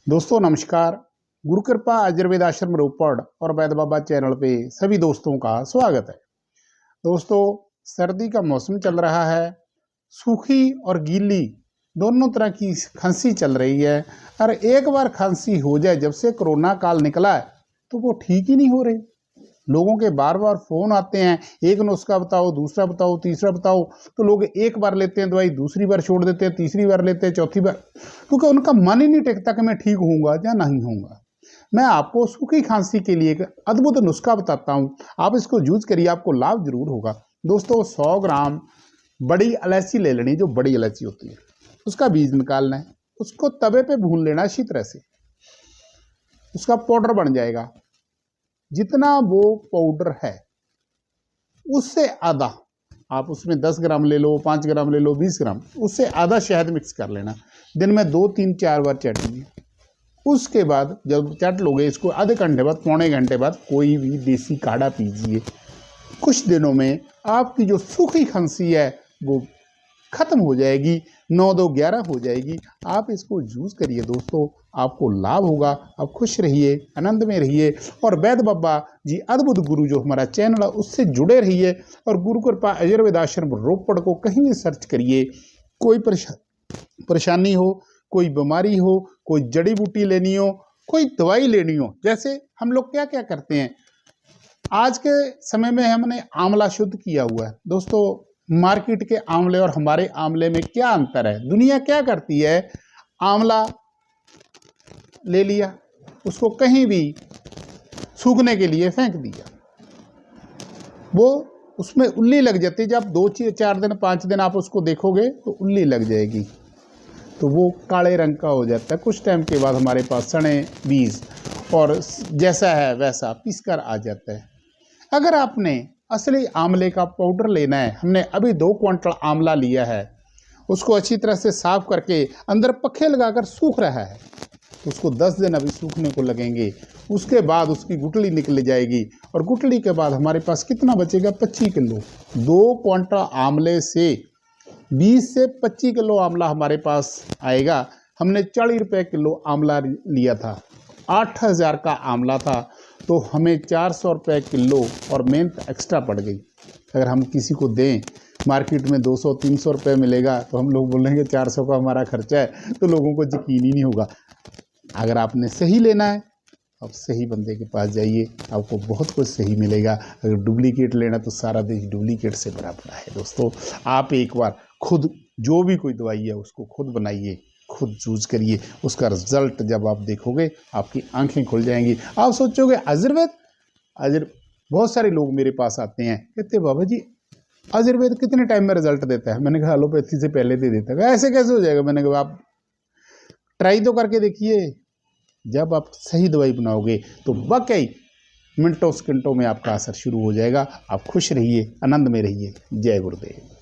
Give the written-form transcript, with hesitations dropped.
दोस्तों नमस्कार। गुरु कृपा आयुर्वेद आश्रम रोपड़ और वैद्य बाबा चैनल पे सभी दोस्तों का स्वागत है। दोस्तों सर्दी का मौसम चल रहा है, सूखी और गीली दोनों तरह की खांसी चल रही है। और एक बार खांसी हो जाए, जब से कोरोना काल निकला है तो वो ठीक ही नहीं हो रही। लोगों के बार बार फोन आते हैं, एक नुस्खा बताओ, दूसरा बताओ, तीसरा बताओ। तो लोग एक बार लेते हैं दवाई, दूसरी बार छोड़ देते हैं, तीसरी बार लेते हैं, चौथी बार, क्योंकि उनका मन ही नहीं टिकता कि मैं ठीक होऊंगा या नहीं होऊंगा। मैं आपको सूखी खांसी के लिए एक अद्भुत नुस्खा बताता हूं, आप इसको यूज करिए, आपको लाभ जरूर होगा। दोस्तों 100 ग्राम बड़ी इलायची ले लेनी, जो बड़ी इलायची होती है उसका बीज निकालना है, उसको तवे पे भून लेना अच्छी तरह से, उसका पाउडर बन जाएगा। जितना वो पाउडर है उससे आधा, आप उसमें 10 ग्राम ले लो, 5 ग्राम ले लो, 20 ग्राम, उससे आधा शहद मिक्स कर लेना। दिन में 2 3 4 बार चटिए। उसके बाद जब चट लोगे, इसको आधे घंटे बाद, पौने घंटे बाद कोई भी देसी काढ़ा पीजिए। कुछ दिनों में आपकी जो सूखी खांसी है वो खत्म हो जाएगी, 9-2-11 हो जाएगी। आप इसको यूज करिए दोस्तों, आपको लाभ होगा। आप खुश रहिए, आनंद में रहिए और वैद्य बाबा जी अद्भुत गुरु जो हमारा चैनल है उससे जुड़े रहिए। और गुरु कृपा आयुर्वेद आश्रम रोपड़ को कहीं भी सर्च करिए। कोई परेशानी हो, कोई बीमारी हो, कोई जड़ी बूटी लेनी हो, कोई दवाई लेनी हो, जैसे हम लोग क्या क्या करते हैं आज के समय में, हमने आंवला शुद्ध किया हुआ है। दोस्तों मार्केट के आंवले और हमारे आंवले में क्या अंतर है? दुनिया क्या करती है, आंवला ले लिया, उसको कहीं भी सूखने के लिए फेंक दिया, वो उसमें उल्ली लग जाती है। जब 2-4 दिन 5 दिन आप उसको देखोगे तो उल्ली लग जाएगी, तो वो काले रंग का हो जाता है। कुछ टाइम के बाद हमारे पास सड़े बीज और जैसा है वैसा पीस कर आ जाता है। अगर आपने असली आंवले का पाउडर लेना है, हमने अभी 2 क्विंटल आंवला लिया है, उसको अच्छी तरह से साफ करके अंदर पखे लगाकर सूख रहा है, तो उसको 10 दिन अभी सूखने को लगेंगे। उसके बाद उसकी गुठली निकल जाएगी और गुठली के बाद हमारे पास कितना बचेगा? 25 किलो। 2 क्विंटल आंवले से 20 से 25 किलो आंवला हमारे पास आएगा। हमने 40 रुपये किलो आंवला लिया था, 8000 का आंवला था, तो हमें 400 रुपये किलो और मेहनत एक्स्ट्रा पड़ गई। अगर हम किसी को दें, मार्केट में 200-300 रुपये मिलेगा, तो हम लोग बोलेंगे 400 का हमारा खर्चा है, तो लोगों को यकीन ही नहीं होगा। अगर आपने सही लेना है, आप सही बंदे के पास जाइए, आपको बहुत कुछ सही मिलेगा। अगर डुप्लीकेट लेना तो सारा देश डुप्लीकेट से भरा पड़ा है। दोस्तों आप एक बार खुद जो भी कोई दवाई है उसको खुद बनाइए, खुद यूज करिए, उसका रिजल्ट जब आप देखोगे आपकी आंखें खुल जाएंगी। आप सोचोगे आयुर्वेद बहुत सारे लोग मेरे पास आते हैं, कहते बाबा जी आयुर्वेद कितने टाइम में रिजल्ट देता है? मैंने कहा एलोपैथी से पहले दे देता है। ऐसे कैसे हो जाएगा? मैंने कहा आप ट्राई तो करके देखिए। जब आप सही दवाई बनाओगे तो वाकई मिनटों सेकंडों में आपका असर शुरू हो जाएगा। आप खुश रहिए, आनंद में रहिए। जय गुरुदेव।